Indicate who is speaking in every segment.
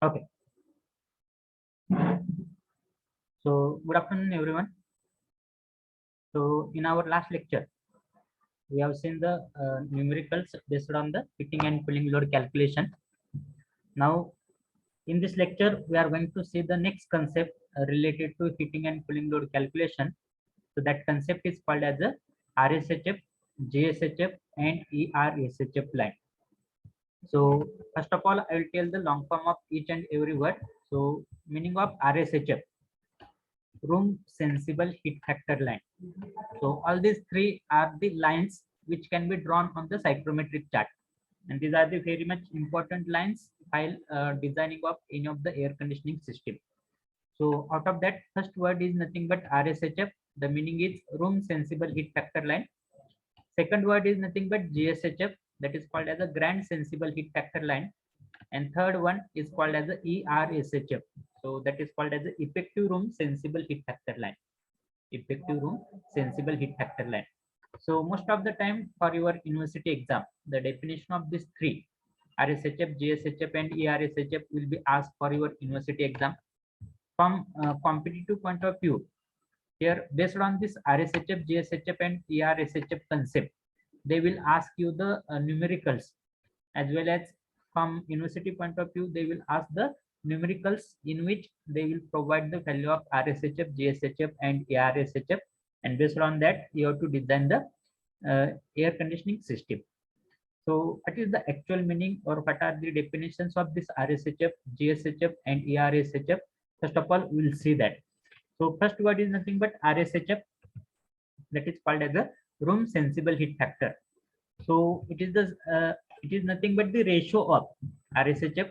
Speaker 1: Okay. So good afternoon, everyone. So in our last lecture, we have seen the numericals based on the heating and cooling load calculation. Now in this lecture, we are going to see the next concept related to heating and cooling load calculation. So that concept is called as a RSHF, GSHF, and ERSHF line. So first of all, I will tell the long form of each and every word. So meaning of RSHF, room sensible heat factor line. So all these three are the lines which can be drawn on the psychrometric chart. And these are the very much important lines while designing of any of the air conditioning system. So out of that, first word is nothing but RSHF. The meaning is room sensible heat factor line. Second word is nothing but GSHF, that is called as a grand sensible heat factor line. And third one is called as the ERSHF. So that is called as the effective room sensible heat factor line. Effective room sensible heat factor line. So most of the time for your university exam, the definition of these three, RSHF, GSHF, and ERSHF, will be asked for your university exam. From competitive point of view, here based on this RSHF, GSHF, and ERSHF concept, they will ask you the numericals, as well as from university point of view, they will ask the numericals in which they will provide the value of RSHF, GSHF, and ERSHF, and based on that, you have to design the air conditioning system. So what is the actual meaning, or what are the definitions of this RSHF, GSHF, and ERSHF? First of all, we'll see that. So first word is nothing but RSHF, that is called as the room sensible heat factor. So it is nothing but the ratio of RSHF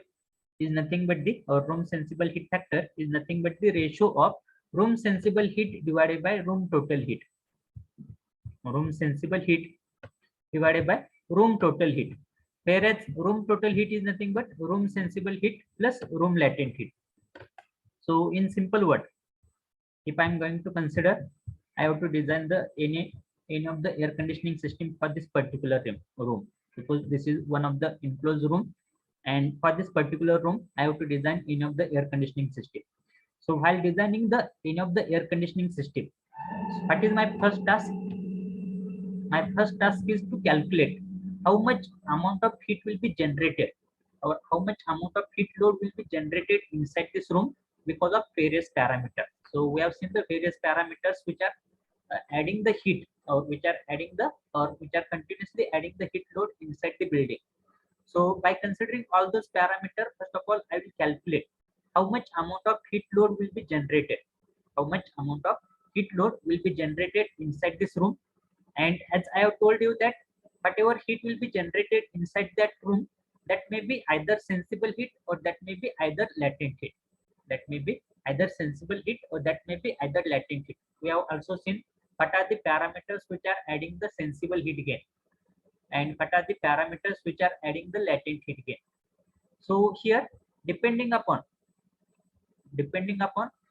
Speaker 1: is nothing but the room sensible heat factor is nothing but the ratio of room sensible heat divided by room total heat. Room sensible heat divided by room total heat. Whereas room total heat is nothing but room sensible heat plus room latent heat. So in simple word, if I'm going to consider, I have to design the any of the air conditioning system for this particular room, because this is one of the enclosed room, and for this particular room, I have to design any of the air conditioning system. So while designing the any of the air conditioning system, what is my first task? My first task is to calculate how much amount of heat will be generated, or how much amount of heat load will be generated inside this room because of various parameters. So we have seen the various parameters which are adding the heat, or which are adding the, or which are continuously adding the heat load inside the building. So by considering all those parameters, first of all, I will calculate how much amount of heat load will be generated, how much amount of heat load will be generated inside this room. And as I have told you that whatever heat will be generated inside that room, that may be either sensible heat, or that may be either latent heat. That may be either sensible heat, or that may be either latent heat. We have also seen what are the parameters which are adding the sensible heat gain, and what are the parameters which are adding the latent heat gain. So here, depending upon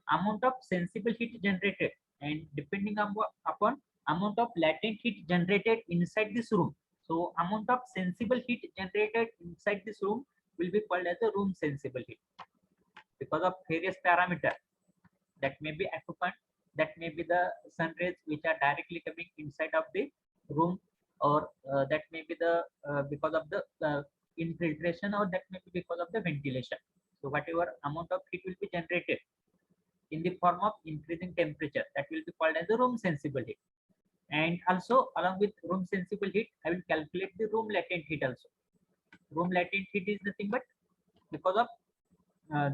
Speaker 1: amount of sensible heat generated, and depending upon amount of latent heat generated inside this room, so amount of sensible heat generated inside this room will be called as a room sensible heat, because of various parameters. That may be occupant, that may be the sun rays which are directly coming inside of the room, or that may be the because of the infiltration, or that may be because of the ventilation. So whatever amount of heat will be generated in the form of increasing temperature, that will be called as the room sensible heat. And also along with room sensible heat, I will calculate the room latent heat also. Room latent heat is nothing but because of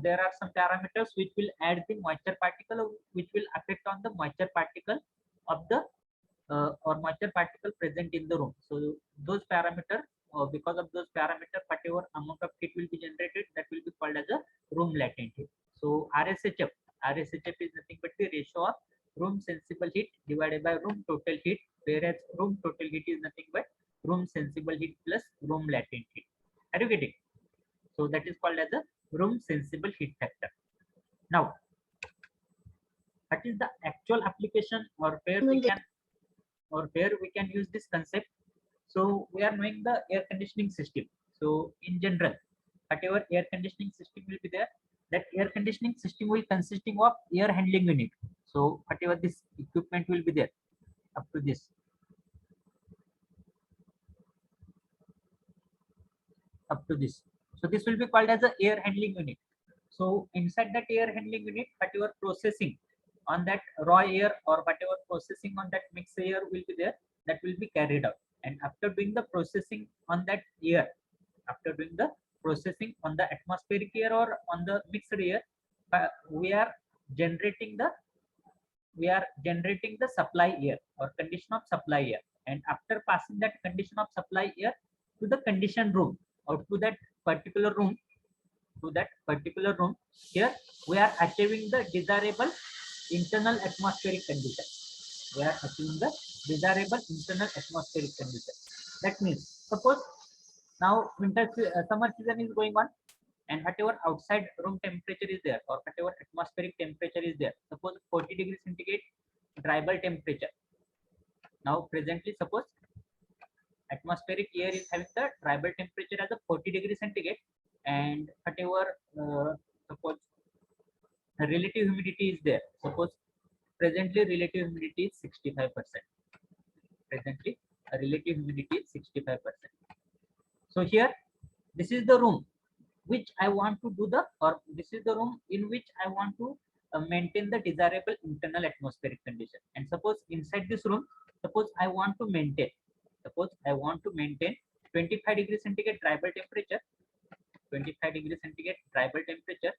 Speaker 1: there are some parameters which will add the moisture particle, which will affect on the moisture particle of the or moisture particle present in the room. So those parameters, because of those parameters, whatever amount of heat will be generated, that will be called as a room latent heat. So RSHF is nothing but the ratio of room sensible heat divided by room total heat, whereas room total heat is nothing but room sensible heat plus room latent heat. Are you getting? So that is called as a room sensible heat factor. Now, what is the actual application, or where we can use this concept? So we are knowing the air conditioning system. So in general, whatever air conditioning system will be there, that air conditioning system will consisting of air handling unit. So whatever this equipment will be there up to this, so this will be called as a air handling unit. So inside that air handling unit, whatever processing on that raw air or whatever processing on that mixed air will be there, that will be carried out. And after doing the processing on that air, after doing the processing on the atmospheric air or on the mixed air, we are generating the supply air or condition of supply air. And after passing that condition of supply air to the condition room or to that particular room, here we are achieving the desirable internal atmospheric condition. We are achieving the desirable internal atmospheric condition. That means, suppose now summer season is going on, and whatever outside room temperature is there or whatever atmospheric temperature is there, suppose 40 degrees centigrade dry bulb temperature. Now presently, suppose atmospheric air is having the dry bulb temperature as a 40 degrees centigrade, and whatever suppose relative humidity is there. Suppose presently relative humidity is 65%. Presently relative humidity is 65%. So here, this is the room which I want to do the, or this is the room in which I want to maintain the desirable internal atmospheric condition. And suppose inside this room, suppose I want to maintain 25 degrees centigrade dry bulb temperature, 25 degrees centigrade dry bulb temperature.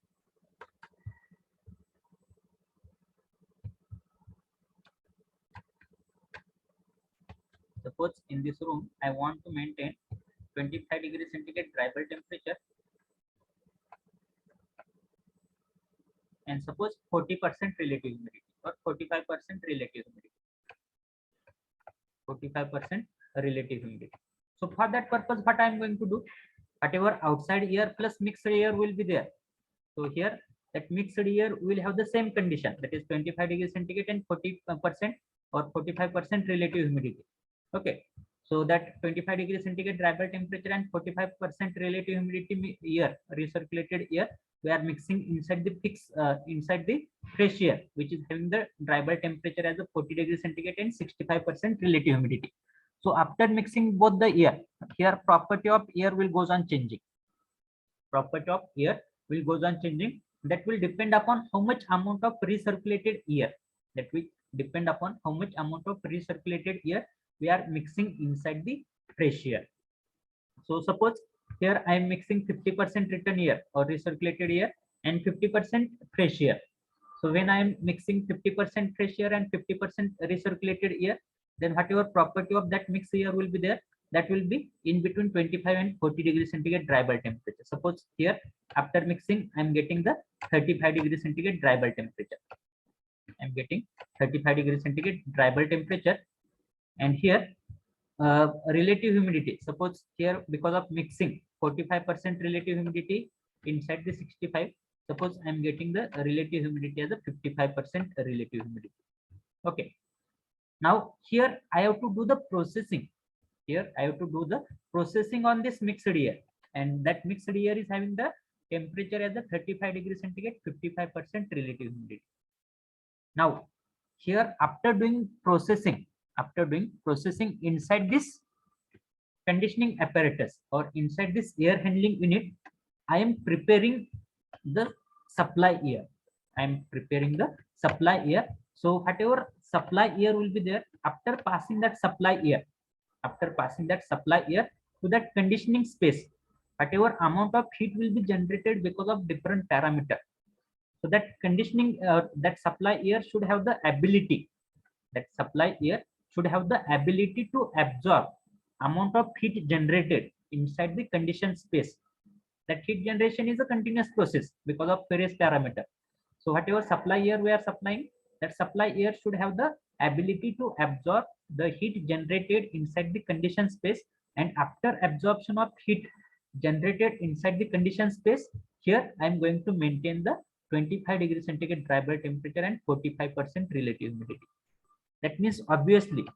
Speaker 1: Suppose in this room I want to maintain 25 degrees centigrade dry bulb temperature, and suppose 40% relative humidity or 45% relative humidity. 45% relative humidity. So for that purpose, what I am going to do, whatever outside air plus mixed air will be there. So here, that mixed air will have the same condition, that is 25 degrees centigrade and 40% or 45% relative humidity. Okay. So that 25 degrees centigrade dry bulb temperature and 45% relative humidity air, recirculated air, we are mixing inside the fresh air, which is having the dry bulb temperature as a 40 degrees centigrade and 65% relative humidity. So after mixing both the air, here property of air will goes on changing. Property of air will goes on changing. That will depend upon how much amount of recirculated air. That will depend upon how much amount of recirculated air we are mixing inside the fresh air. So suppose here I am mixing 50% return air or recirculated air and 50% fresh air. So when I am mixing 50% fresh air and 50% recirculated air, then whatever property of that mixed air will be there, that will be in between 25 and 40 degrees centigrade dry bulb temperature. Suppose here after mixing I am getting the 35 degrees centigrade dry bulb temperature. I am getting 35 degrees centigrade dry bulb temperature. And here relative humidity, suppose here because of mixing 45% relative humidity inside the 65, suppose I am getting the relative humidity as a 55% relative humidity. Okay. Now here I have to do the processing. Here I have to do the processing on this mixed air, and that mixed air is having the temperature as a 35 degrees centigrade, 55% relative humidity. Now here after doing processing inside this conditioning apparatus or inside this air handling unit, I am preparing the supply air. So whatever supply air will be there, after passing that supply air to that conditioning space, whatever amount of heat will be generated because of different parameter. So that conditioning, that supply air should have the ability. To absorb amount of heat generated inside the conditioned space. That heat generation is a continuous process because of various parameter. So whatever supply air we are supplying, that supply air should have the ability to absorb the heat generated inside the conditioned space. And after absorption of heat generated inside the conditioned space, here I am going to maintain the 25 degrees centigrade dry bulb temperature and 45% relative humidity. That means obviously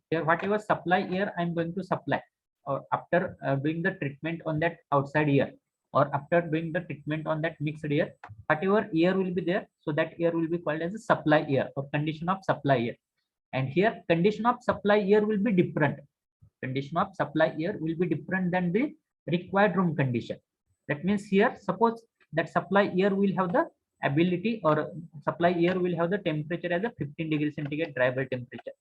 Speaker 1: here whatever supply air I am going to supply, or after doing the treatment on that outside air, or after doing the treatment on that mixed air, whatever air will be there, so that air will be called as a supply air or condition of supply air. And here condition of supply air will be different. Condition of supply air will be different than the required room condition. That means here, suppose that supply air will have the ability, or supply air will have the temperature as a 15 degrees centigrade dry bulb temperature.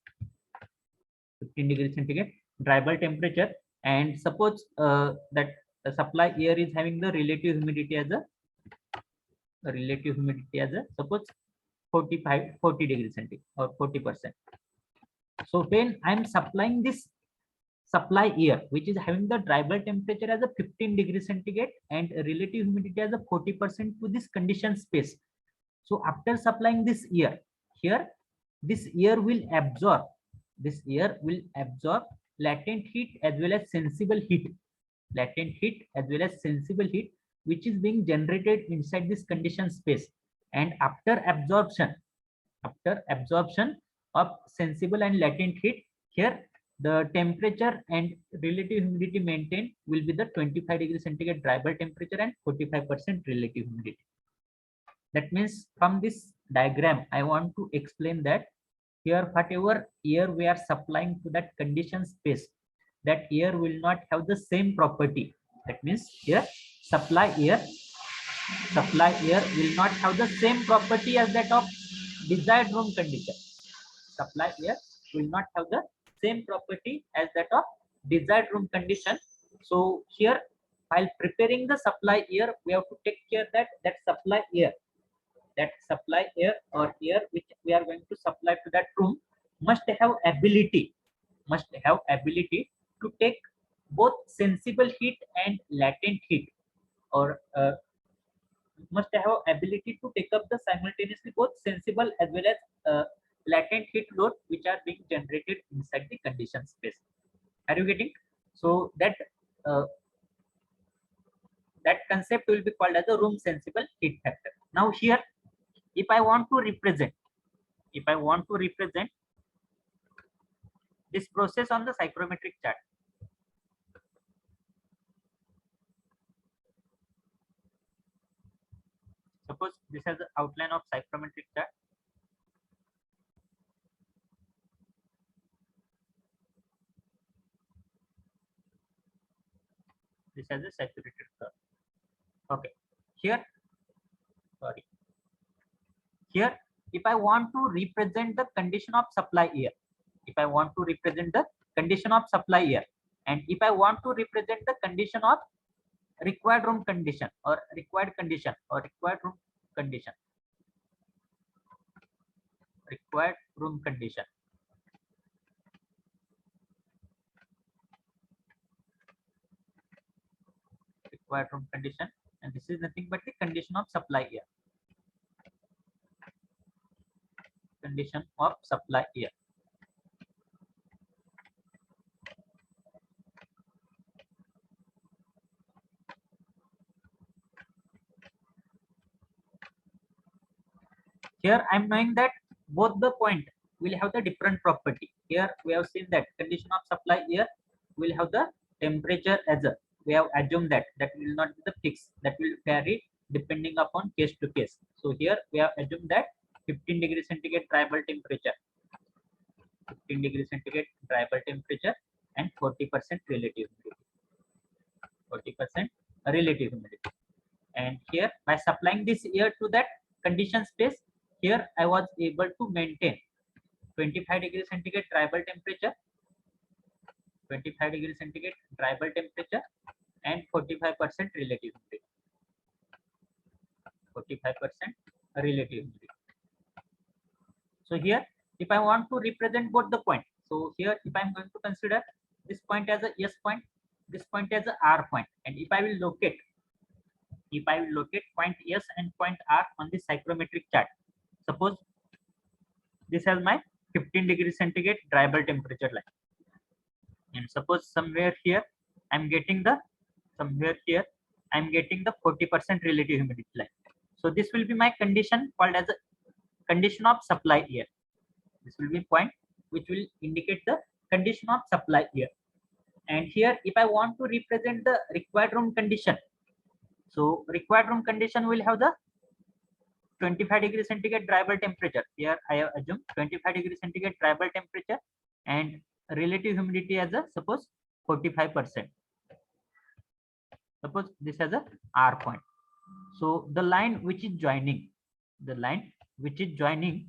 Speaker 1: 15 degrees centigrade dry bulb temperature. And suppose that the supply air is having the relative humidity as a suppose 40 degrees centigrade or 40%. So when I'm supplying this supply air, which is having the dry bulb temperature as a 15 degrees centigrade and relative humidity as a 40% to this condition space. So after supplying this air, here this air will absorb latent heat as well as sensible heat, which is being generated inside this condition space. And after absorption of sensible and latent heat, here the temperature and relative humidity maintained will be the 25 degrees centigrade dry bulb temperature and 45% relative humidity. That means from this diagram, I want to explain that here whatever air we are supplying to that condition space, that air will not have the same property. That means here supply air will not have the same property as that of desired room condition. Supply air will not have the same property as that of desired room condition. So here, while preparing the supply air, we have to take care that supply air or air which we are going to supply to that room must have ability to take both sensible heat and latent heat, or must have ability to take up the simultaneously both sensible as well as latent heat load which are being generated inside the condition space. Are you getting? So that concept will be called as a room sensible heat factor. Now here, if I want to represent this process on the psychrometric chart, suppose this is the outline of psychrometric chart. This is a saturated curve. Okay, here if I want to represent the condition of supply air, and if I want to represent the condition of required room condition or required room condition, and this is nothing but the condition of supply air. Here I am knowing that both the point will have the different property. Here we have seen that condition of supply air will have the temperature as a, we have assumed that will not be the fixed, that will vary depending upon case to case. So here we have assumed that 15 degrees centigrade dry bulb temperature, and 40% relative humidity. And here by supplying this air to that condition space, here I was able to maintain 25 degrees centigrade dry bulb temperature, and 45% relative humidity. So here, if I want to represent both the points, so here if I'm going to consider this point as a S point, this point as a R point, and if I will locate point S and point R on the psychrometric chart, suppose this has my 15 degrees centigrade dry bulb temperature line, and suppose somewhere here I'm getting the 40% relative humidity line. So this will be my condition called as a condition of supply air. This will be point which will indicate the condition of supply air. And here if I want to represent the required room condition, So required room condition will have the 25 degree centigrade dry bulb temperature. Here I have assumed 25 degree centigrade dry bulb temperature and relative humidity as a suppose 45%. Suppose this as a R point. So the line which is joining, the line which is joining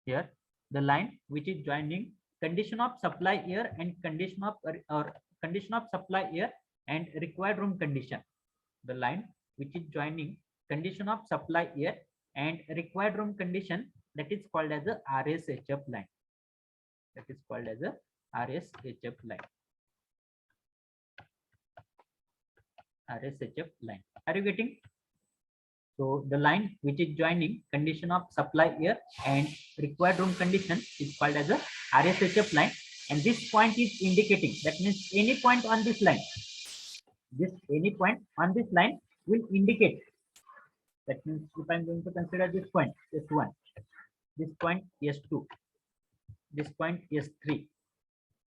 Speaker 1: here, the line which is joining condition of supply air and condition of or condition of supply air and required room condition. The line which is joining condition of supply air and required room condition, that is called as a RSHF line. That is called as a RSHF line. RSHF line. Are you getting? So the line which is joining condition of supply air and required room condition is called as a RSHF line, and this point is indicating, that means any point on this line, any point on this line will indicate. That means if I'm going to consider this point S1, this point S2, this point S3,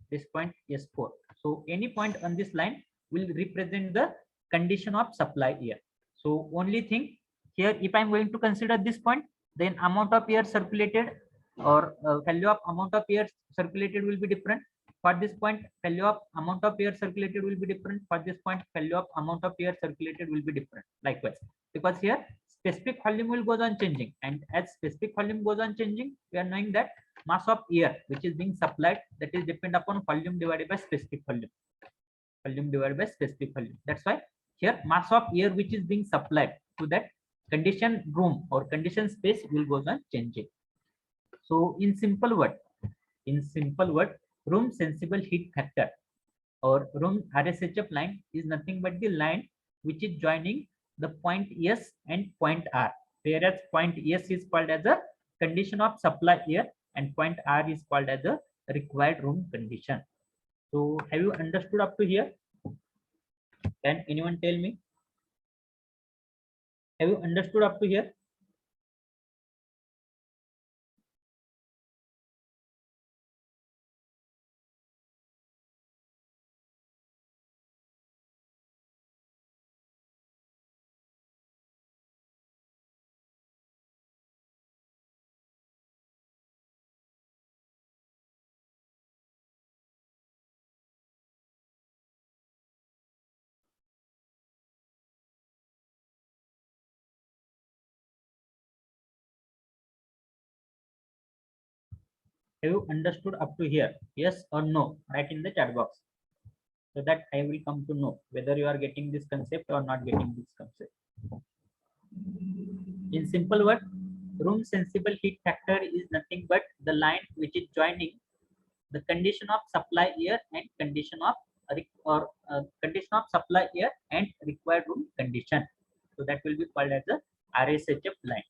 Speaker 1: this point S4. So any point on this line will represent the condition of supply air. So only thing here, if I'm going to consider this point, then amount of air circulated or value of amount of air circulated will be different. For this point, value of amount of air circulated will be different. For this point, value of amount of air circulated will be different. Likewise, because here specific volume will goes on changing, and as specific volume goes on changing, we are knowing that mass of air which is being supplied, that is depend upon volume divided by specific volume. Volume divided by specific volume. That's why here mass of air which is being supplied to that condition room or condition space will goes on changing. So in simple word, room sensible heat factor or room RSHF line is nothing but the line which is joining the point S and point R, whereas point S is called as a condition of supply air and point R is called as a required room condition. So have you understood up to here? Can anyone tell me? Have you understood up to here? Have you understood up to here? Yes or no? Write in the chat box so that I will come to know whether you are getting this concept or not getting this concept. In simple word, room sensible heat factor is nothing but the line which is joining the condition of supply air and condition of condition of supply air and required room condition. So that will be called as a RSHF line.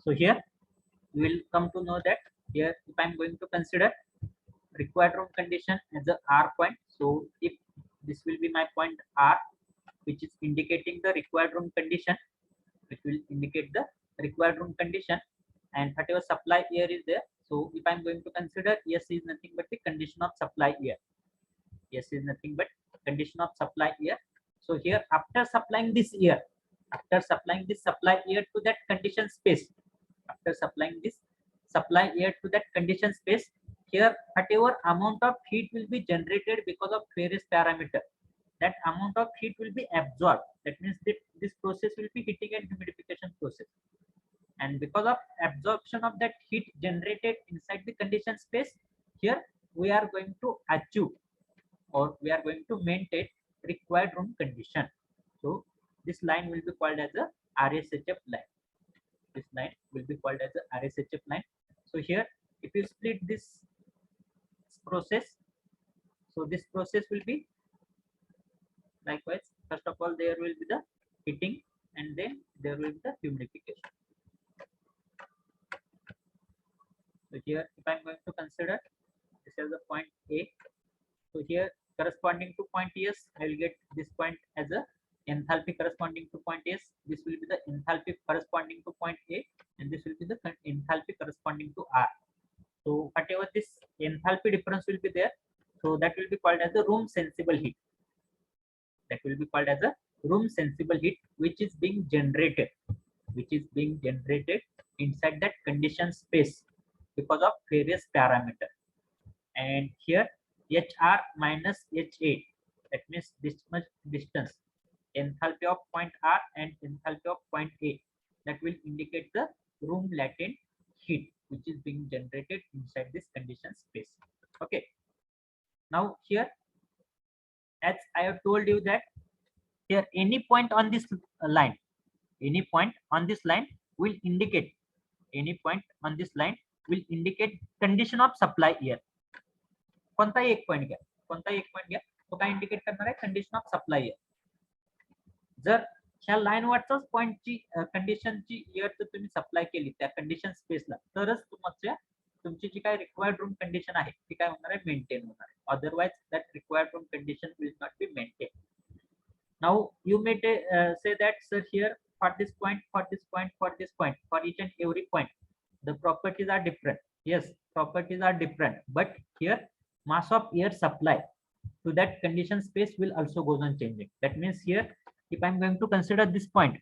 Speaker 1: So here we will come to know that here if I'm going to consider required room condition as a R point. So if this will be my point R, which is indicating the required room condition, which will indicate the required room condition, and whatever supply air is there. So if I'm going to consider S is nothing but the condition of supply air. S is nothing but condition of supply air. So here after supplying this air, after supplying this supply air to that condition space, after supplying this supply air to that condition space, here whatever amount of heat will be generated because of various parameter, that amount of heat will be absorbed. That means that this process will be heating and humidification process, and because of absorption of that heat generated inside the condition space, here we are going to achieve or we are going to maintain required room condition. So this line will be called as a RSHF line. This line will be called as a RSHF line. So here if you split this process, so this process will be likewise. First of all, there will be the heating and then there will be the humidification. So here if I'm going to consider this as a point A, so here corresponding to point S, I will get this point as a enthalpy corresponding to point S. This will be the enthalpy corresponding to point A, and this will be the enthalpy corresponding to R. So whatever this enthalpy difference will be there. So that will be called as the room sensible heat. That will be called as a room sensible heat, which is being generated inside that condition space because of various parameters. And here HR minus HA, that means this much distance, enthalpy of point R and enthalpy of point A, that will indicate the room latent heat which is being generated inside this condition space. Okay, now here, as I have told you that here any point on this line, will indicate condition of supply air. कोणताही एक point घ्या, तो काय indicate करणार आहे, condition of supply air. जर ह्या line वरच पॉइंटची कंडिशनची एअर जर तुम्ही सप्लाय केली त्या कंडिशन स्पेसला, तरच तुमची जी काय रिक्वायर्ड रूम कंडिशन आहे ती काय होणार आहे, मेंटेन होणार आहे. Otherwise that required room condition will not be maintain. Now you may say that sir, here for this point, for each and every point the properties are different. Yes, properties are different, but here mass of air supply to that condition space will also goes on changing. That means here, if I'm going to consider this point,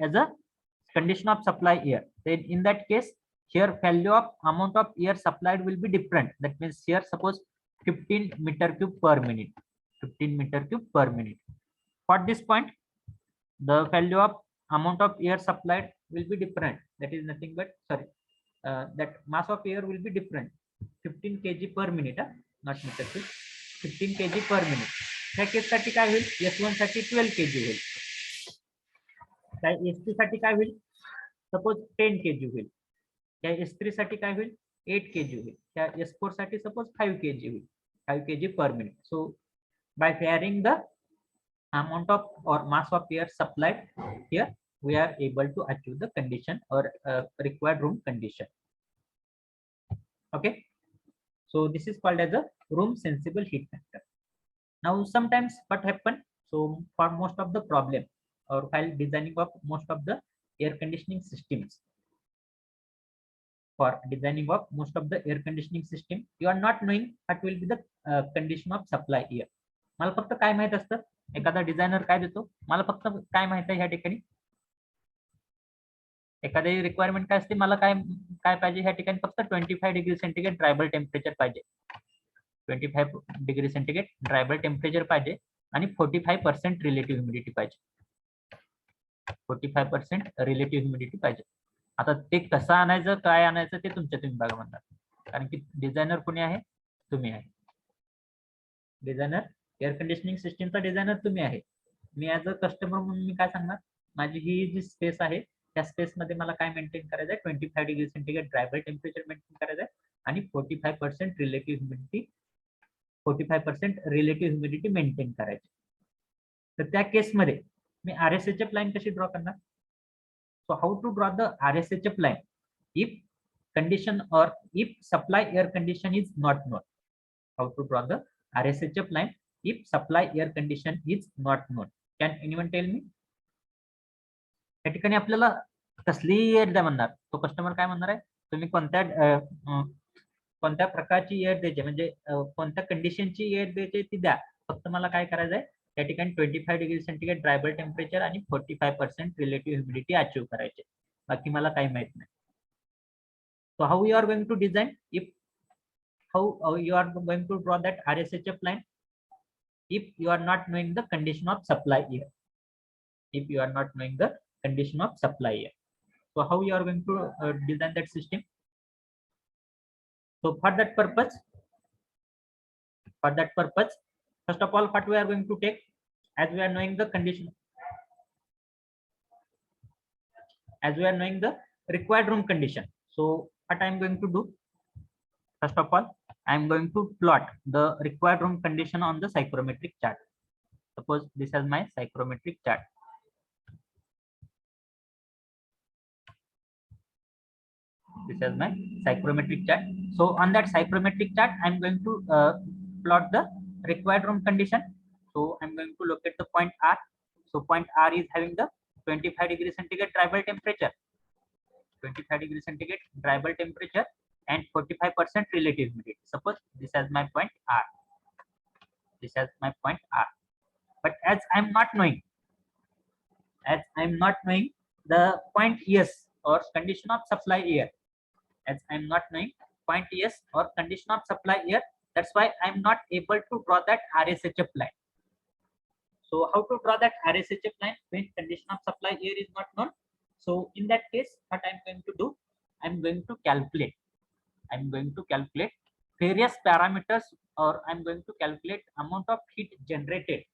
Speaker 1: as a condition of supply air, then in that case here value of amount of air supplied will be different. That means here suppose 15 meter cube per minute. For this point, the value of amount of air supplied will be different. That is nothing but, that mass of air will be different. 15 kg per minute, not meter cube. 15 kg per minute. ह्या case साठी काय होईल, S1 साठी 12 kg होईल. काय S2 साठी काय होईल, सपोज 10 kg होईल. त्या S3 साठी काय होईल, 8 kg होईल. त्या S4 साठी सपोज 5 kg होईल, 5 kg per minute. So by varying the amount of or mass of air supplied, here we are able to achieve the condition or required room condition. Okay, so this is called as a room sensible heat factor. Now sometimes what happen, so for most of the problem or while designing of most of the air conditioning systems, you are not knowing what will be the condition of supply air. मला फक्त काय माहित असतं, एखादा designer काय देतो, मला फक्त काय माहित आहे ह्या ठिकाणी, एखादी रिक्वायरमेंट काय असते, मला काय पाहिजे ह्या ठिकाणी, फक्त 25 डिग्री सेंटीग्रेड ड्रायबल टेम्परेचर पाहिजे, 25 डिग्री सेंटीग्रेड ड्रायबल टेम्परेचर पाहिजे आणि 45% रिलेटिव्ह ह्युमिडिटी पाहिजे. 45% रिलेटिव्ह ह्युमिडिटी पाहिजे. आता ते कसं आणायचं, काय आणायचं ते तुम्ही बघा म्हणतात, कारण की डिझायनर कोणी आहे, तुम्ही आहे. डिझायनर एअर कंडिशनिंग सिस्टीमचा डिझायनर तुम्ही आहे. मी ऍज अ कस्टमर म्हणून मी काय सांगणार, माझी ही जी स्पेस आहे त्या स्पेस मध्ये मला काय मेंटेन करायचं आहे, 25 डिग्री सेंटीग्रेड ड्रायबल टेम्परेचर मेंटेन करायचं आहे आणि 45% रिलेटिव्ह ह्युमिडिटी मेंटेन करायची. तर त्या केसमध्ये मी RSHF लाईन कशी ड्रॉ करणार. So how to draw the RSHF line if condition or if supply air condition is not known? How to draw the RSHF line if supply air condition is not known? Can anyone tell me? या ठिकाणी आपल्याला कसली air द्या म्हणणार, तो customer काय म्हणणार आहे, तुम्ही कोणत्या प्रकारची एअर द्यायची, म्हणजे कोणत्या कंडिशनची एअर द्यायची ती द्या, फक्त मला काय करायचं आहे त्या ठिकाणी 25 डिग्री सेंटीग्रेड ड्रायबल टेम्परेचर आणि 45% रिलेटिव्ह ह्युमिडिटी अचीव्ह करायचे, बाकी मला काही माहित नाही. So how you are going to design, how you are going to draw that RSHF line if you are not knowing the condition of supply air, so how you are going to design that system. So for that purpose, first of all, what we are going to take, as we are knowing the condition, as we are knowing the required room condition. So what I am going to do, first of all, I am going to plot the required room condition on the psychrometric chart. Suppose this is my psychrometric chart. This is my psychrometric chart. So on that psychrometric chart, I am going to plot the required room condition. So I am going to locate the point R. So point R is having the 25 degree centigrade tribal temperature. 25 degree centigrade dry bulb temperature and 45% relative humidity. Suppose this as my point R. This as my point R. But as I'm not knowing the point S or condition of supply air, as I'm not knowing point S or condition of supply air, that's why I'm not able to draw that RSHF line. So how to draw that RSHF line when condition of supply air is not known? So in that case, what I'm going to do, I'm going to calculate various parameters, or I'm going to calculate amount of heat generated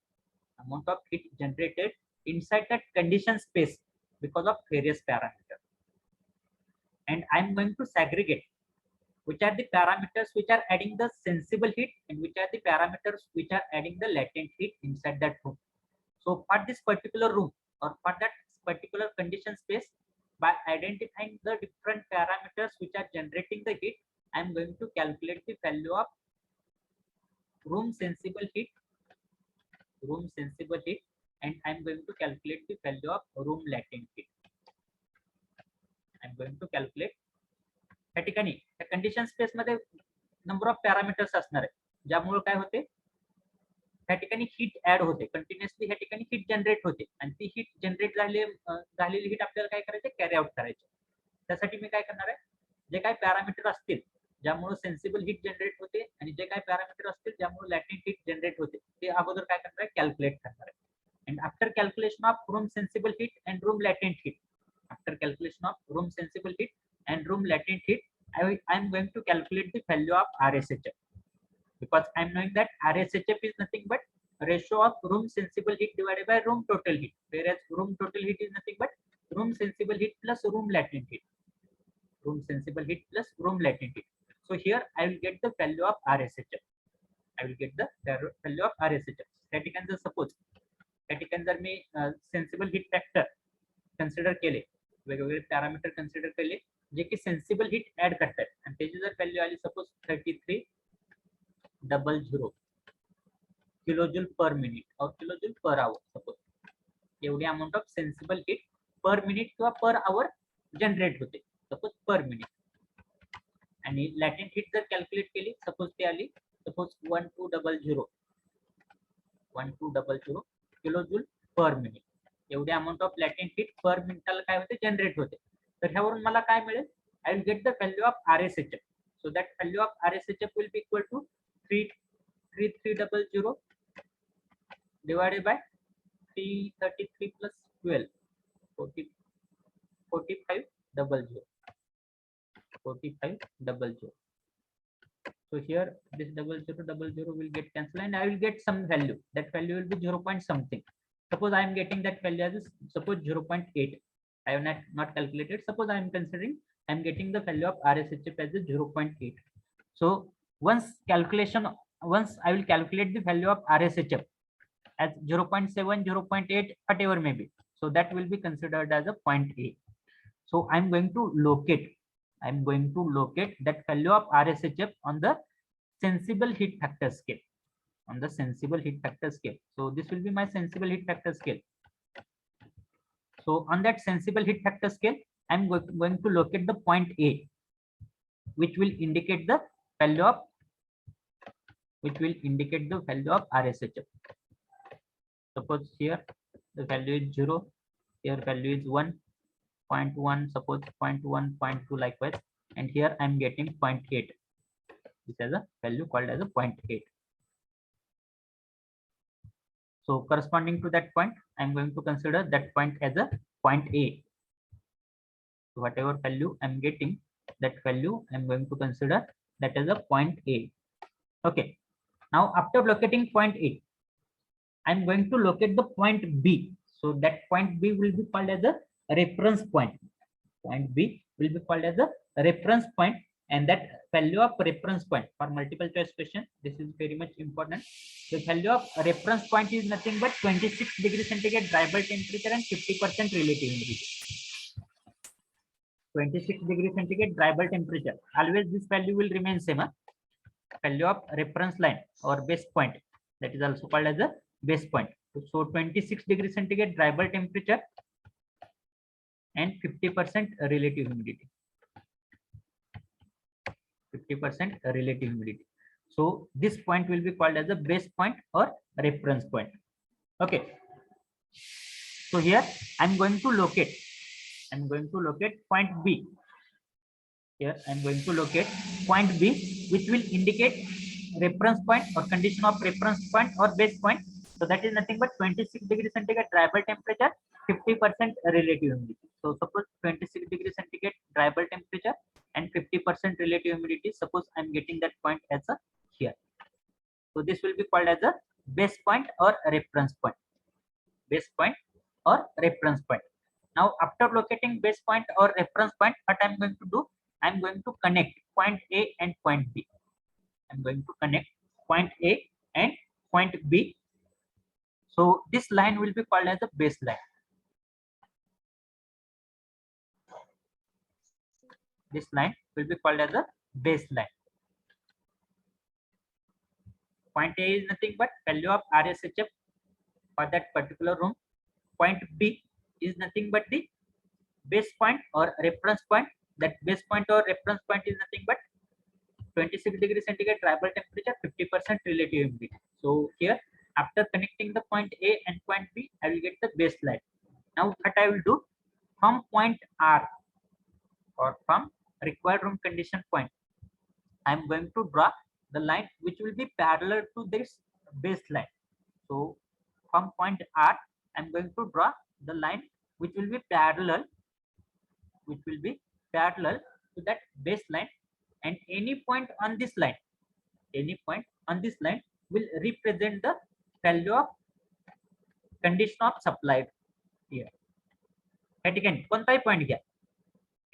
Speaker 1: inside that condition space because of various parameters. And I'm going to segregate which are the parameters which are adding the sensible heat and which are the parameters which are adding the latent heat inside that room. So for this particular room or for that particular condition space, by identifying the different parameters which are generating the heat, I'm going to calculate the value of room sensible heat, and I'm going to calculate the value of room latent heat. I'm going to calculate या ठिकाणी त्या condition space मध्ये number of parameters असणार आहे, ज्यामुळे काय होते त्या ठिकाणी हीट ऍड होते, कंटिन्युअसली ह्या ठिकाणी हीट जनरेट होते आणि ती हीट जनरेट झालेली हीट आपल्याला काय करायचे, कॅरी आउट करायचे. त्यासाठी मी काय करणार आहे, जे काही पॅरामीटर असतील ज्यामुळे सेन्सिबल हीट जनरेट होते आणि जे काही पॅरामीटर असतील ज्यामुळे लॅटेंट हीट जनरेट होते ते अगोदर काय करणार आहे, कॅल्क्युलेट करणार आहे. and after calculation of room sensible heat and room latent heat, and room latent heat, I am going to calculate the value of RSHF, because I am knowing that RSHF is nothing but ratio of room sensible heat divided by room total heat, whereas room total heat is nothing but room sensible heat plus room latent heat. So here I will get the value of RSHF. त्या ठिकाणी जर suppose त्या ठिकाणी जर मी sensible heat factor consider केले, वेगवेगळे parameter consider केले जे की सेन्सिबल हीट ऍड करतात आणि त्याची जर व्हॅल्यू आली सपोज 3300 किलोजूल पर मिनिट और किलोजूल पर आवर, सपोज एवढी amount of sensible heat per minute किंवा पर आवर जनरेट होते, सपोज पर मिनिट. आणि लॅटेंट हीट जर कॅल्क्युलेट केली, सपोज ती आली सपोज 1200 किलोजूल पर मिनिट, एवढी अमाउंट ऑफ लॅटेंट हीट पर मिनिटाला काय होते, जनरेट होते. तर ह्यावरून मला काय मिळेल, I will get the value of RSHF. So that value of RSHF will be equal to 3300 divided by 333 plus 12, 4500. So here this 0000 will get cancelled and I will get some value. That value will be 0 point something. Suppose I am getting that value as suppose 0.8. I have not calculated. Suppose I am considering I am getting the value of RSHF as 0.8. So once I will calculate the value of RSHF as 0.7, 0.8, whatever may be. So that will be considered as a point A. So I am going to locate that value of RSHF on the sensible heat factor scale. So this will be my sensible heat factor scale. So on that sensible heat factor scale, I am going to locate the point A, which will indicate the value of RSHF. Suppose here the value is 0, here value is 1.1, suppose 0.1, 0.2 likewise, and here I am getting 0.8. This is a value called as a 0.8. So corresponding to that point, I am going to consider that point as a point A. So whatever value I am getting, that value I am going to consider that as a point A. Okay. Now after locating point A, I am going to locate the point B. So that point B will be called as a reference point. Point B will be called as a reference point, and that value of reference point for multiple choice question, this is very much important. The value of reference point is nothing but 26 degree centigrade dry bulb temperature and 50% relative humidity. 26 degree centigrade dry bulb temperature, always this value will remain same. Value of reference line or base point, that is also called as a base point. So 26 degree centigrade dry bulb temperature and 50% relative humidity. 50% relative humidity. So this point will be called as a base point or reference point. Okay. So here I'm going to locate point B. Here I'm going to locate point B, which will indicate reference point or condition of reference point or base point. So that is nothing but 26 degrees centigrade dry bulb temperature, 50% relative humidity. So suppose 26 degrees centigrade dry bulb temperature and 50% relative humidity. Suppose I'm getting that point as a here. So this will be called as a base point or reference point. Base point or reference point. Now after locating base point or reference point, what I'm going to do? I'm going to connect point A and point B. I'm going to connect point A and point B. So this line will be called as a baseline. This line will be called as a baseline. Point A is nothing but value of RSHF for that particular room. Point B is nothing but the base point or reference point. That base point or reference point is nothing but 26 degrees centigrade dry bulb temperature, 50% relative humidity. So here, after connecting the point A and point B, I will get the baseline. Now what I will do, from point R or from required room condition point, I am going to draw the line which will be parallel to this baseline. So from point R, I am going to draw the line which will be parallel to that baseline, and any point on this line will represent the value of condition of supply here. कोणताही point घ्या,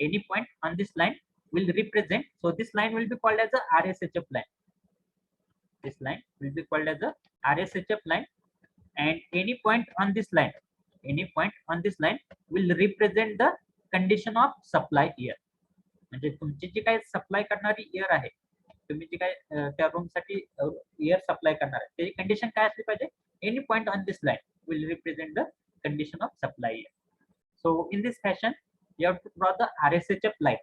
Speaker 1: any point on this line will represent. So this line will be called as a RSHF line. This line will be called as a RSHF line, and any point on this line will represent the condition of supply air. म्हणजे तुमची जी काही supply करणारी air आहे, तुम्ही जी काय त्या room साठी air supply करणार आहे, त्याची कंडिशन काय असली पाहिजे? Any point on this line will represent the condition of supply air. So in this fashion you have to draw the RSHF line.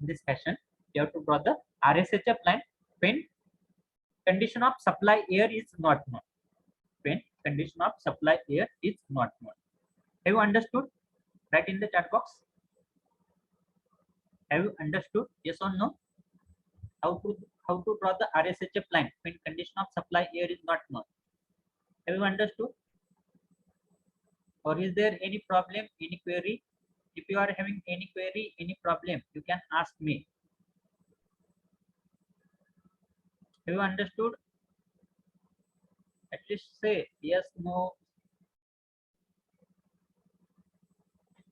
Speaker 1: In this fashion, you have to draw the RSHF line when condition of supply air is not known. When condition of supply air is not known. Have you understood? Write in the chat box. Have you understood? Yes or no? How to draw the RSHF line when condition of supply air is not known? Have you understood? Or is there any problem, any query? If you are having any query, any problem, you can ask me. Have you understood? At least say yes, no.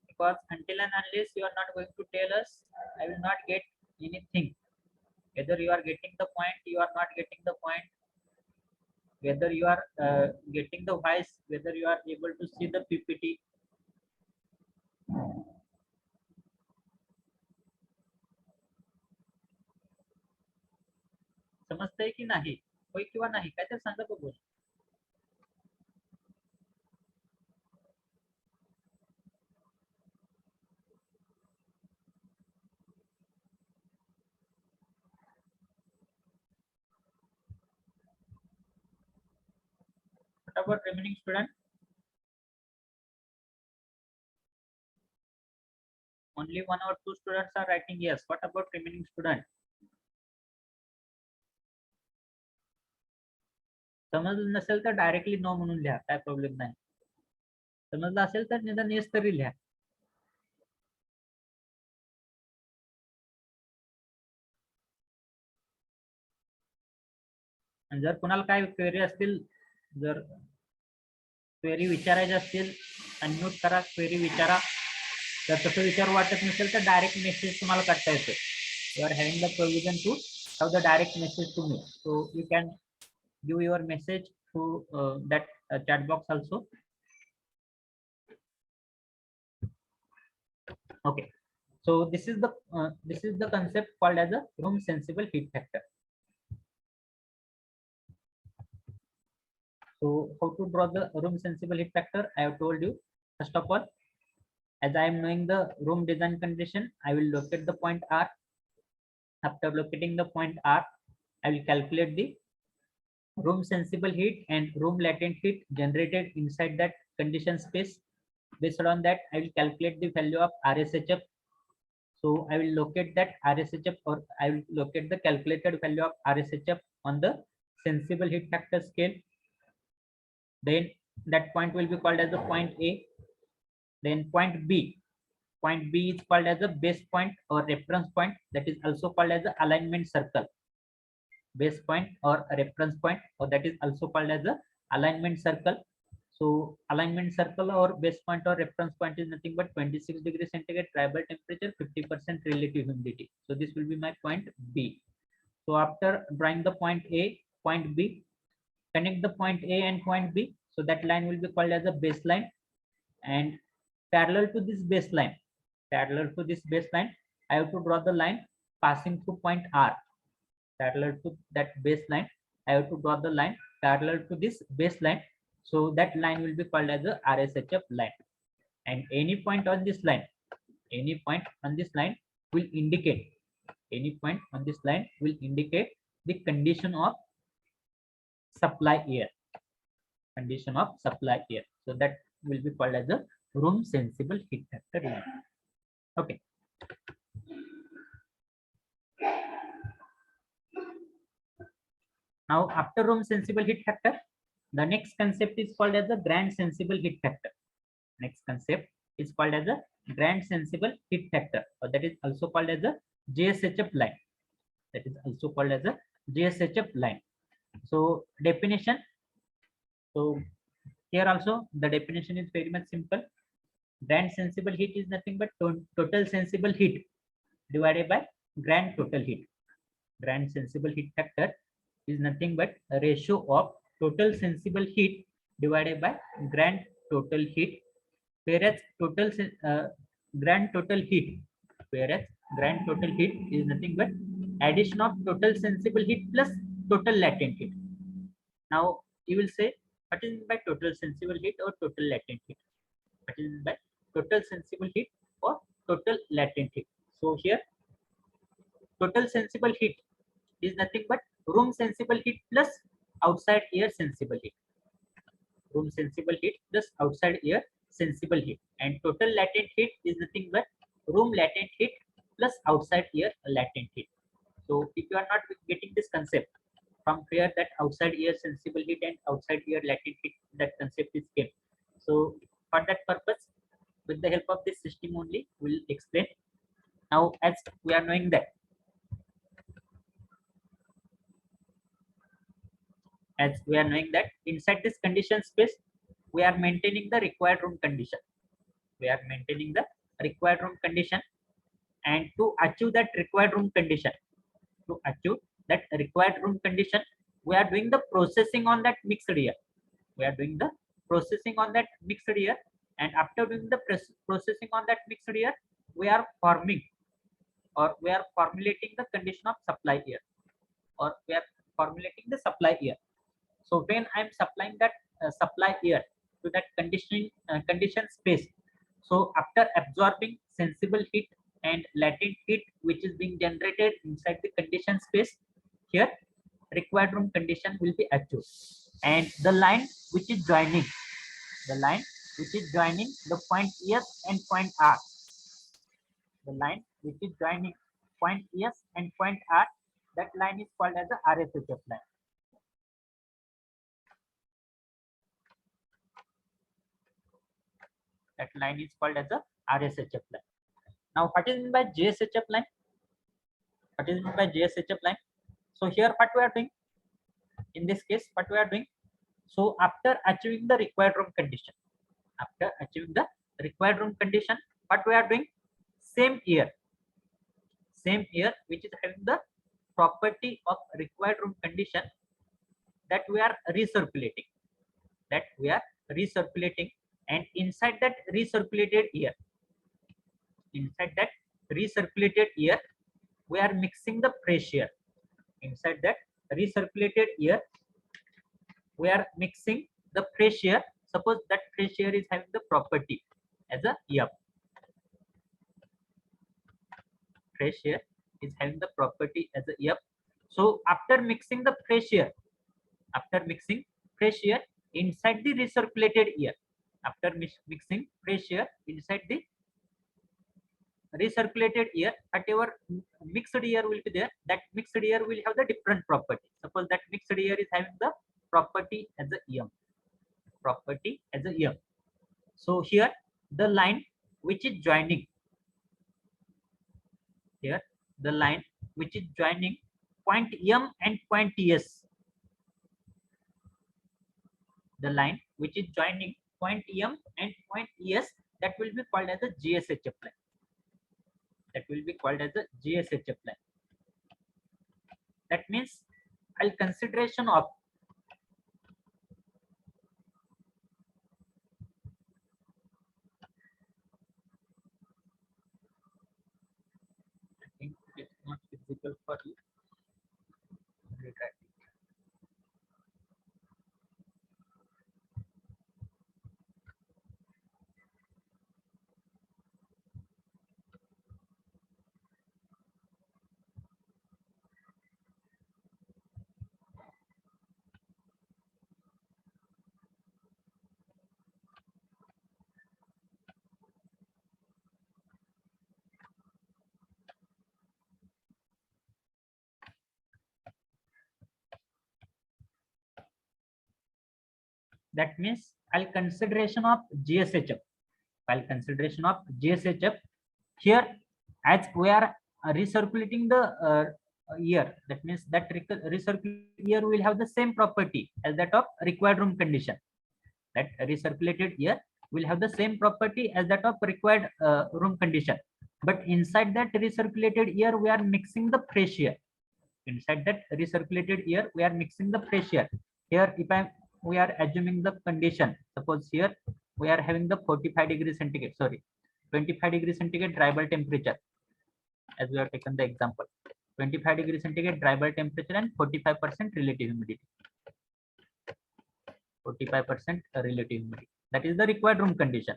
Speaker 1: Because until and unless you are not going to tell us, I will not get anything. Whether you are getting the point, you are not getting the point. Whether you are getting the voice, whether you are able to see the PPT. समजतंय की नाही? होय किंवा नाही काय तर सांगा बघू. What about remaining student? Only 1 or 2 students are writing yes. What about remaining student? समजलं नसेल तर डायरेक्टली नो म्हणून लिहा, काय प्रॉब्लेम नाही. समजलं असेल तर निदान येस तरी लिहा. आणि जर कोणाला काय क्वेरी असतील, जर क्वेरी विचारायचे असतील, अनम्यूट करा, क्वेरी विचारा. जर तसं विचारू वाटत नसेल तर डायरेक्ट मेसेज तुम्हाला करता येतो. You are having the provision to have the direct message to me. So you can give your message to that chat box also. Okay, so this is the concept called as a room sensible heat factor. So how to draw the room sensible heat factor? I have told you. First of all, as I am knowing the room design condition, I will locate the point R. After locating the point R, I will calculate the room sensible heat and room latent heat generated inside that condition space. Based on that, I will calculate the value of RSHF. So I will locate that RSHF, or I will locate the calculated value of RSHF on the sensible heat factor scale. Then that point will be called as the point A. Then point B. Point B is called as a base point or reference point, that is also called as the alignment circle. Base point or reference point, or that is also called as the alignment circle. So alignment circle or base point or reference point is nothing but 26 degrees centigrade tribal temperature, 50% relative humidity. So this will be my point B. So after drawing the point A, point B, connect the point A and point B. So that line will be called as a baseline, and parallel to this baseline, I have to draw the line passing through point R. Parallel to that baseline, I have to draw the line parallel to this baseline. So that line will be called as the RSHF line. And any point on this line, will indicate, the condition of supply air. So that will be called as the room sensible heat factor line. Okay. Now after room sensible heat factor, the next concept is called as the grand sensible heat factor. Or that is also called as a JSHF line. So definition. So here also the definition is very much simple. Grand sensible heat is nothing but total sensible heat divided by grand total heat. Grand sensible heat factor is nothing but a ratio of total sensible heat divided by grand total heat, whereas grand total heat is nothing but addition of total sensible heat plus total latent heat. Now you will say, what is by total sensible heat or total latent heat? What is by total sensible heat or total latent heat? So here total sensible heat is nothing but room sensible heat plus outside air sensible heat. Room sensible heat plus outside air sensible heat. And total latent heat is nothing but room latent heat plus outside air latent heat. So if you are not getting this concept from here, that outside air sensible heat and outside air latent heat, that concept is came. So for that purpose, with the help of this system only, we'll explain. Now as we are knowing that inside this condition space, we are maintaining the required room condition. And to achieve that required room condition, we are doing the processing on that mixed air. And after doing the processing on that mixed air, we are formulating the condition of supply air, or we are formulating the supply air. So when I am supplying that supply air to that condition space, so after absorbing sensible heat and latent heat which is being generated inside the condition space, here required room condition will be achieved. And the line which is joining the point S and point R, that line is called as the RSHF line. That line is called as the RSHF line. Now what is meant by JSHF line? So here what we are doing, in this case what we are doing, so after achieving the required room condition, what we are doing, same air which is having the property of required room condition, that we are recirculating, and inside that recirculated air, we are mixing the fresh air. Inside that recirculated air, we are mixing the fresh air. Suppose that fresh air is having the property as a F. fresh air is having the property as a F. So after mixing the fresh air, inside the recirculated air, after mixing fresh air inside the recirculated air, whatever mixed air will be there, that mixed air will have the different property. Suppose that mixed air is having the property as a M, So here the line which is joining here, the line which is joining point M and point S, the line which is joining point M and point S, that will be called as a GSHF line. That means I'll consideration of I think it's not visible for you. Retry. That means I'll consideration of GSHF. Here, as we are recirculating the air, that means that recirculated air will have the same property as that of required room condition. That recirculated air will have the same property as that of required room condition. But inside that recirculated air, we are mixing the fresh air. Inside that recirculated air, we are mixing the fresh air. Here, we are assuming the condition. Suppose here we are having the 45 degrees centigrade, 25 degrees centigrade dry bulb temperature, as we have taken the example. 25 degrees centigrade dry bulb temperature and 45% relative humidity. 45% relative humidity. That is the required room condition.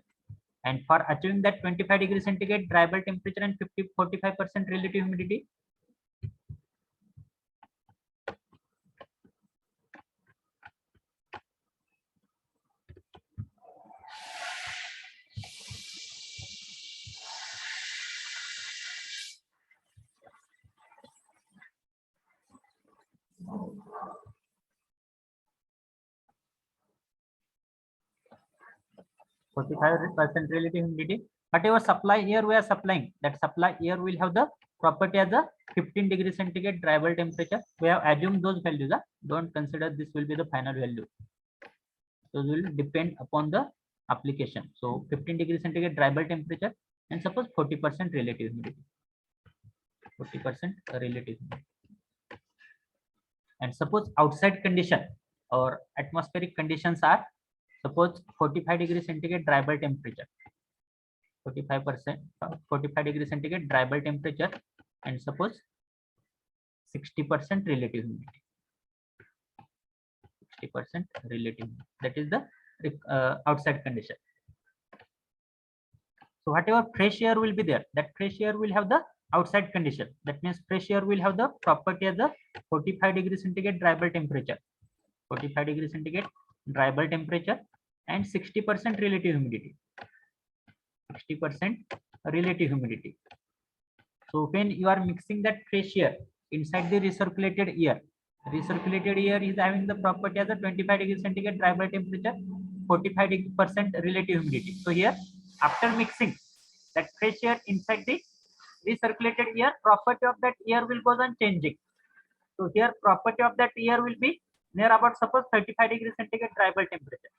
Speaker 1: And for achieving that 25 degrees centigrade dry bulb temperature and 45% relative humidity, (45% relative humidity). Whatever supply air we are supplying, that supply air will have the property as a 15 degrees centigrade dry bulb temperature. We have assumed those values. Don't consider this will be the final value. Those will depend upon the application. So 15 degrees centigrade dry bulb temperature and suppose 40% relative humidity. 40% relative humidity. And suppose outside condition or atmospheric conditions are, suppose 45 degrees centigrade dry bulb temperature, 45 degrees centigrade dry bulb temperature, and suppose 60% relative humidity. 60% relative humidity. That is the outside condition. So whatever fresh air will be there, that fresh air will have the outside condition. That means fresh air will have the property as the 45 degrees centigrade dry bulb temperature, 45 degrees centigrade dry bulb temperature, and 60% relative humidity. 60% relative humidity. So when you are mixing that fresh air inside the recirculated air is having the property as a 25 degrees centigrade dry bulb temperature, 45% relative humidity. So here, after mixing that fresh air inside the recirculated air, property of that air will goes on changing. So here, property of that air will be near about suppose 35 degrees centigrade dry bulb temperature.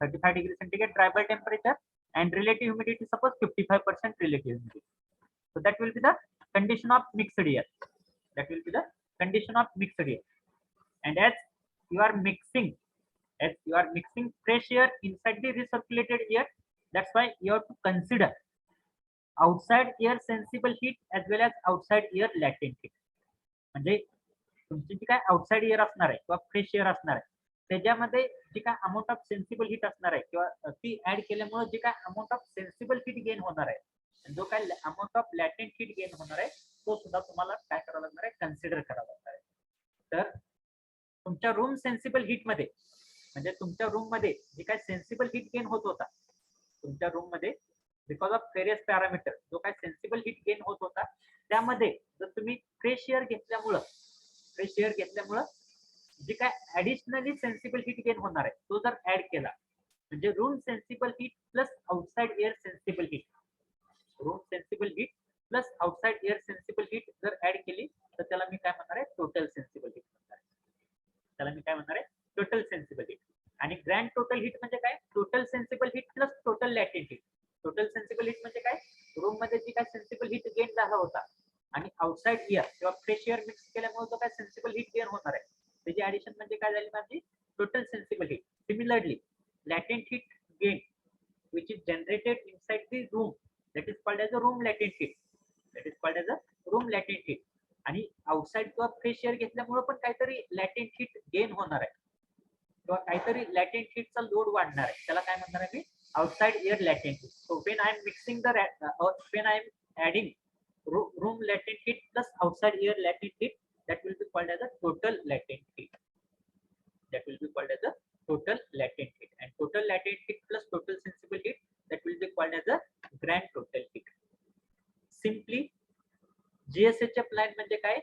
Speaker 1: 35 degrees centigrade dry bulb temperature and relative humidity suppose 55% relative humidity. So that will be the condition of mixed air. That will be the condition of mixed air. And as you are mixing fresh air inside the recirculated air, that's why you have to consider outside air sensible heat as well as outside air latent heat. म्हणजे तुमची जी काय outside air असणार आहे किंवा fresh air असणार आहे त्याच्यामध्ये जी काय अमाऊंट ऑफ सेन्सिबल हीट असणार आहे किंवा ती ऍड केल्यामुळे जे काय amount of sensible heat gain होणार आहे जो काय अमाऊंट ऑफ लॅटेंट हीट गेन होणार आहे तो सुद्धा तुम्हाला काय करावं लागणार आहे, कन्सिडर करावं लागणार आहे. तर तुमच्या रूम सेन्सिबल हीट मध्ये म्हणजे तुमच्या रूम मध्ये जे काय सेन्सिबल हीट गेन होत होता तुमच्या रूम मध्ये बिकॉज ऑफ वेरियस पॅरामीटर जो काय सेन्सिबल हीट गेन होत होता त्यामध्ये जर तुम्ही फ्रेश एअर घेतल्यामुळं जे काय ऍडिशनली सेन्सिबल हीट गेन होणार आहे तो जर ऍड केला म्हणजे room sensible heat plus outside air sensible heat plus outside air sensible heat जर ऍड केली तर त्याला मी काय म्हणणार आहे, टोटल सेन्सिबल हीट म्हणणार आहे. Total sensible heat. आणि ग्रँड टोटल हीट म्हणजे काय, total sensible heat plus total latent heat. Total sensible heat म्हणजे काय, रूम मध्ये जी काय सेन्सिबल हीट गेन झाला होता आणि आउटसाइड एअर किंवा फ्रेश एअर मिक्स केल्यामुळे जो काय सेन्सिबल हीट गेन होणार आहे त्याची ऍडिशन म्हणजे काय झाली माझी total sensible heat. Similarly latent heat gain which is generated inside the room that is called as a room latent heat. आणि आउटसाइड किंवा फ्रेश एअर घेतल्यामुळे पण काहीतरी लॅटेंट हीट गेन होणार आहे किंवा काहीतरी लॅटेंट हीटचा लोड वाढणार आहे, त्याला काय म्हणणार आहे मी, outside air latent heat. So when I am mixing when I am adding room latent heat plus outside air latent heat, that will be called as a total latent heat. And total latent heat plus total sensible heat, that will be called as a grand total heat. Simply GSHF line म्हणजे काय,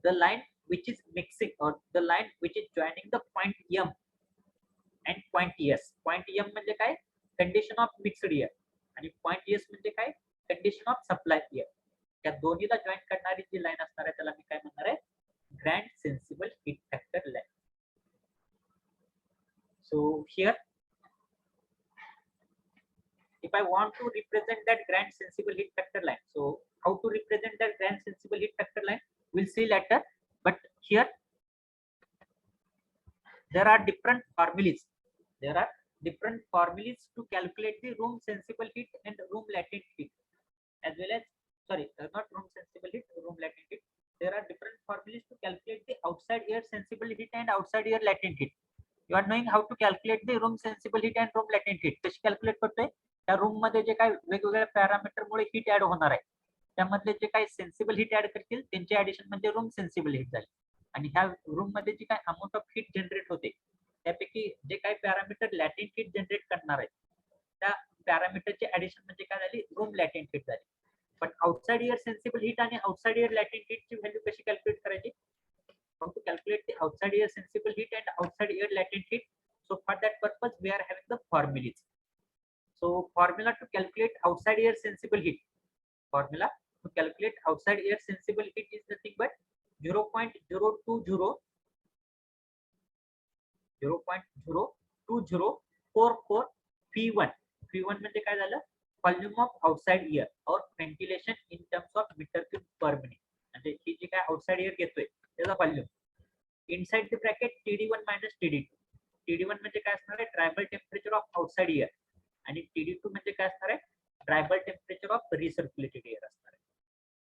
Speaker 1: the line which is mixing or the line which is joining the point M and point S. Point M म्हणजे काय, condition of mixed air आणि point S म्हणजे काय, condition of supply air. या दोन्हीला join करणारी जी line असणार आहे त्याला मी काय म्हणणार आहे, grand sensible heat factor line. So here if I want to represent that grand sensible heat factor line, so how to represent that grand sensible heat factor line we'll see later, but here there are different formulas to calculate the room sensible heat and room latent heat, as well as not room sensible heat, room latent heat. There are different formulas to calculate the outside air sensible heat and outside air latent heat. You are knowing how to calculate the room sensible heat and room latent heat. कशी calculate करतोय, त्या room मध्ये जे काय वेगवेगळ्या parameter मुळे heat add होणार आहे त्यामधले जे काही सेन्सिबल हीट ऍड करतील त्यांचे ऍडिशन म्हणजे रूम सेन्सिबल हीट झाली. आणि ह्या रूम मध्ये जी काय अमाऊंट ऑफ हीट जनरेट होते त्यापैकी जे काही पॅरामीटर लॅटेंट हीट जनरेट करणार आहे त्या पॅरामीटरचे ऍडिशन म्हणजे काय झाली, रूम लॅटेंट हीट झाली. पण आउटसाइड एअर सेन्सिबल हीट आणि आउटसाइड एअर लॅटेंट हीटची व्हॅल्यू कशी कॅल्क्युलेट करायची, how to calculate the outside air sensible heat and outside air latent heat. So for that purpose we are having the formulas. So formula to calculate outside air sensible heat is nothing but 0.020 P1 म्हणजे काय झालं, volume of outside air or ventilation in terms of metre cube per minute. म्हणजे ही जी काय outside air घेतोय त्याचा volume inside the bracket TD1 minus TD2. TD1 म्हणजे काय असणार आहे, dry bulb temperature of outside air आणि TD2 म्हणजे काय असणार आहे, dry bulb temperature of recirculated air असणार आहे.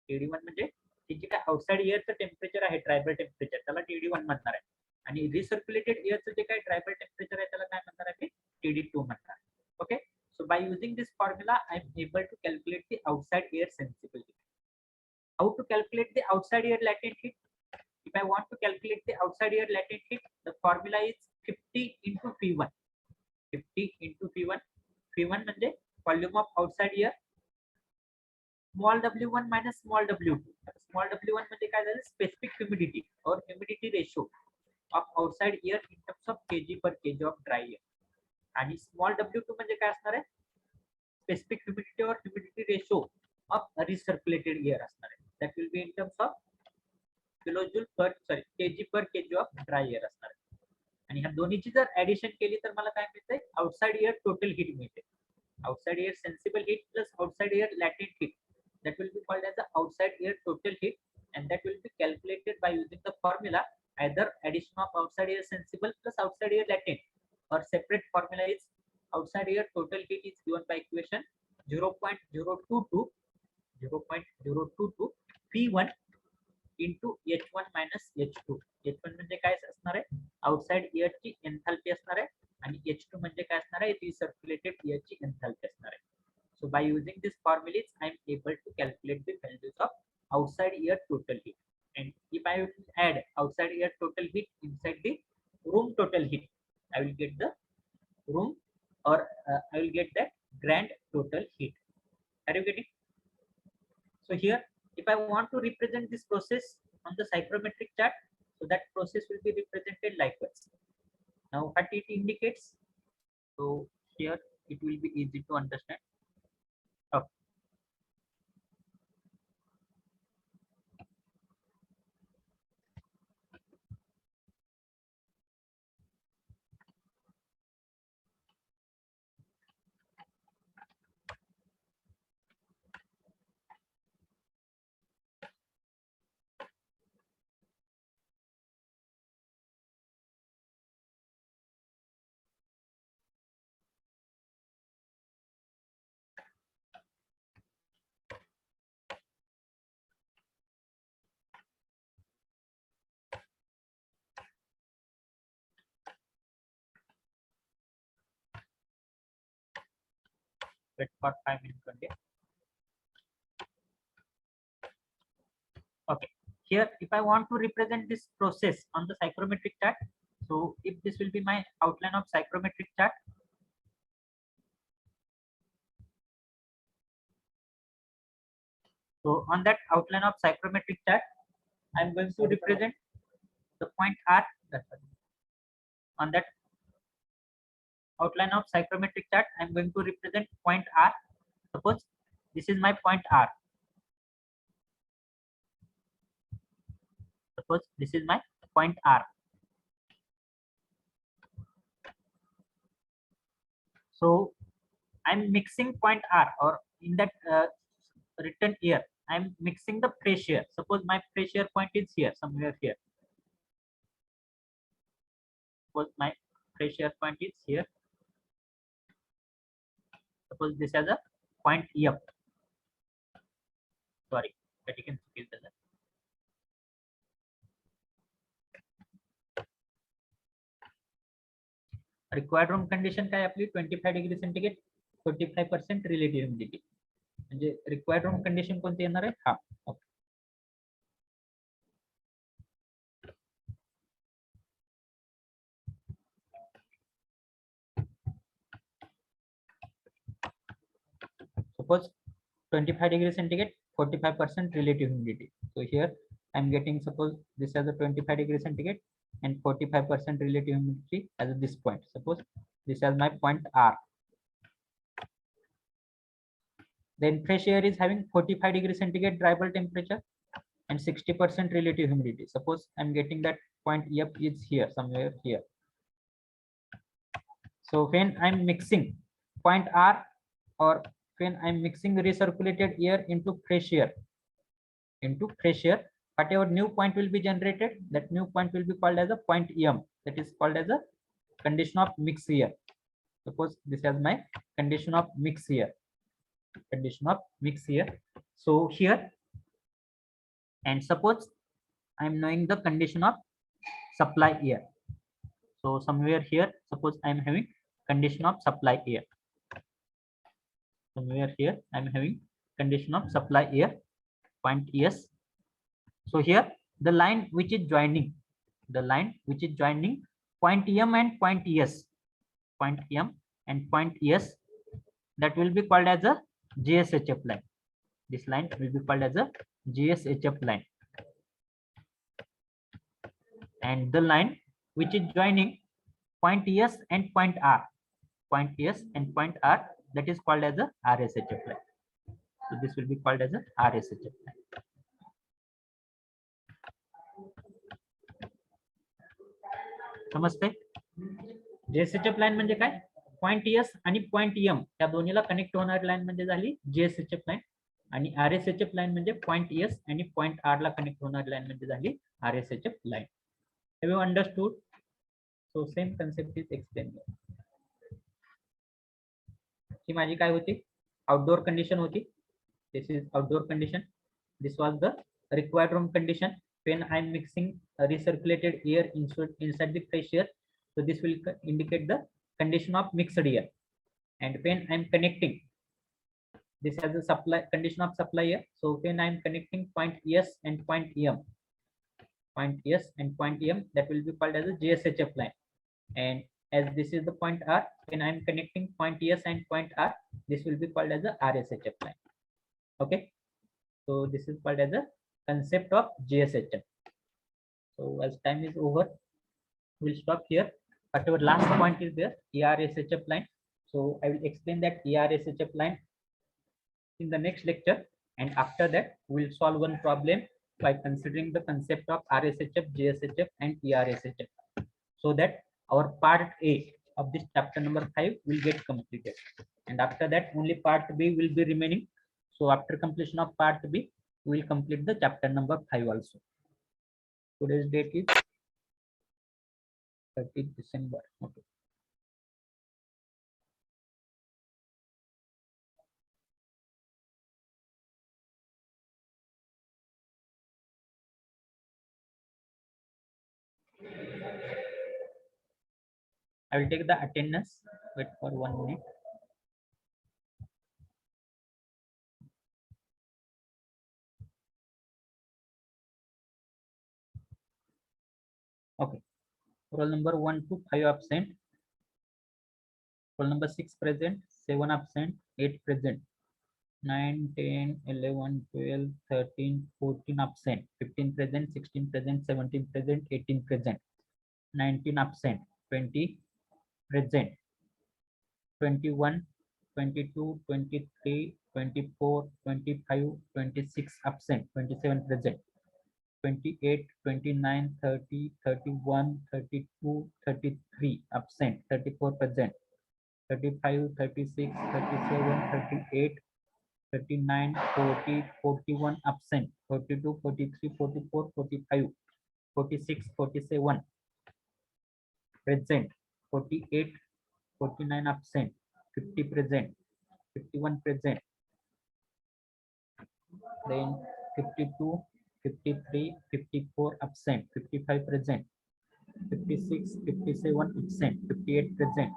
Speaker 1: TD1 म्हणजे जी काय आउटसाइड एअरचं टेम्परेचर आहे ट्रायबल टेम्परेचर त्याला TD1 म्हणणार आहे आणि रिसर्क्युलेटेड एअरचं जे काय ट्रायबल टेम्परेचर आहे त्याला काय म्हणणार आहे, TD2 म्हणणार. Okay, so by using this formula I am able to calculate the outside air sensible heat. How to calculate the outside air latent heat? If I want to calculate the outside air latent heat, the formula is 50 into P1. P1 म्हणजे volume of outside air, small w1 minus small w2. Small w1 म्हणजे काय झालं, specific humidity or humidity ratio of outside air in terms of kg per kg of dry air. आणि small w2 म्हणजे काय असणार आहे, specific humidity or humidity ratio of recirculated air असणार आहे. That will be in terms of kg per kg of dry air असणार आहे. आणि ह्या दोन्हीची जर ऍडिशन केली तर मला काय मिळते, आउटसाइड एअर टोटल हीट मिळते. Outside air sensible heat plus outside air latent heat, that will be called as the outside air total heat, and that will be calculated by using the formula either addition of outside air sensible plus outside air latent, or separate formula is outside air total heat is given by equation 0.022 P1 into H1 minus H2. H1 म्हणजे काय असणार आहे, outside एअरची enthalpy असणार आहे आणि H2 म्हणजे काय असणार आहे, रिसर्क्युलेटेड एअरची एन्थाल्पी असणार आहे. सो by using this formulas, I am able to calculate the values of outside air total heat. And if I will add outside air total heat inside the room total heat, I will get the room, or I will get that grand total heat. Are you getting? So here, if I want to represent this process on the psychrometric chart, so that process will be represented likewise. Now what it indicates, so here it will be easy to understand. Okay. Wait for 5 minutes only. Okay, here if I want to represent this process on the psychrometric chart, so if this will be my outline of psychrometric chart, so on that outline of psychrometric chart, I'm going to represent the point R. On that outline of psychrometric chart, I'm going to represent point R. Suppose this is my point R. Suppose this is my point R. So I'm mixing point R, or in that written here, I'm mixing the pressure. Suppose my pressure point is here, somewhere here. Suppose my pressure point is here. Suppose this has a point F. Sorry, that you can feel that. Required room condition काय आपली 25 degree centigrade 45% relative humidity. म्हणजे required room condition कोणती येणार आहे? हा. Okay. Suppose 25 degree centigrade, 45% relative humidity. So here I'm getting, suppose this as a 25 degree centigrade and 45% relative humidity as this point. Suppose this as my point R. Then fresh air is having 45 degree centigrade dry bulb temperature and 60% relative humidity. Suppose I'm getting that point F is here, somewhere here. So when I'm mixing point R, or when I'm mixing recirculated air into fresh air, whatever new point will be generated, that new point will be called as a point M. That is called as a condition of mix air. Suppose this is my condition of mix air. Condition of mix air. So here, and suppose I'm knowing the condition of supply air. So somewhere here, suppose I'm having condition of supply air. Somewhere here I'm having condition of supply air, point S. So here the line which is joining point M and point S, point M and point S, that will be called as a GSHF line. This line will be called as a GSHF line. And the line which is joining point S and point R, that is called as a RSHF line. So this will be called as a RSHF line. समजते? GSHF line म्हणजे काय? Point S आणि point M त्या दोन्हीला connect होणारी line म्हणजे झाली GSHF line, आणि RSHF line म्हणजे पॉइंट एस आणि पॉइंट आर ला कनेक्ट होणारी लाईन म्हणजे झाली RSHF line. Have you understood? So same concept is explained. ही माझी काय होती? आउटडोर कंडिशन होती. This is outdoor condition. This was the required room condition when I am mixing recirculated air inside the fresh air. So this will indicate the condition of mixed air. And when I am connecting this has a supply condition of supply here. So when I am connecting point S and point M, that will be called as a JSHF line. And as this is the point R, when I am connecting point S and point R, this will be called as a RSHF line. Okay, so this is called as a concept of JSHF. So as time is over, we'll stop here. But our last point is there, ERSHF line. So I will explain that ERSHF line in the next lecture, and after that we'll solve one problem by considering the concept of RSHF, JSHF, and ERSHF, so that our part A of this chapter number 5 will get completed, and after that only part B will be remaining. So after completion of part B, we will complete the chapter number 5 also. Today's date is 30th December. Okay. I will take the attendance. Wait for 1 minute. Okay. Roll number 1 to 5 absent. Roll number 6 present, 7 absent, 8 present, 9, 10, 11, 12, 13, 14 absent, 15 present, 16 present, 17 present, 18 present, 19 absent, 20 present, 21, 22, 23, 24, 25, 26 absent, 27 present, 28, 29, 30, 31, 32, 33 absent, 34 present, 35, 36, 37, 38, 39, 40, 41 absent, 42, 43, 44, 45, 46, 47 present, 48, 49 absent, 50 present, 51 present, then 52, 53, 54 absent, 55 present, 56, 57 absent, 58 present,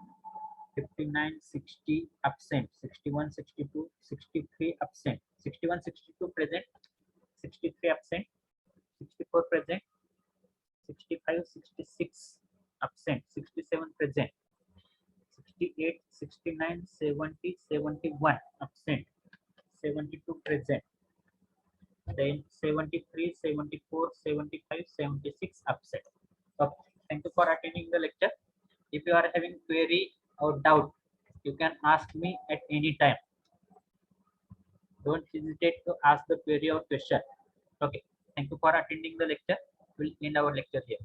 Speaker 1: 59, 60 absent, 61, 62, 63 absent, 61, 62 present, 63 absent, 64 present, 65, 66 absent, 67 present, 68, 69, 70, 71 absent, 72 present, then 73, 74, 75, 76 absent. Okay. Thank you for attending the lecture. If you are having query or doubt, you can ask me at any time. Don't hesitate to ask the query or question. Okay. Thank you for attending the lecture. We'll end our lecture here.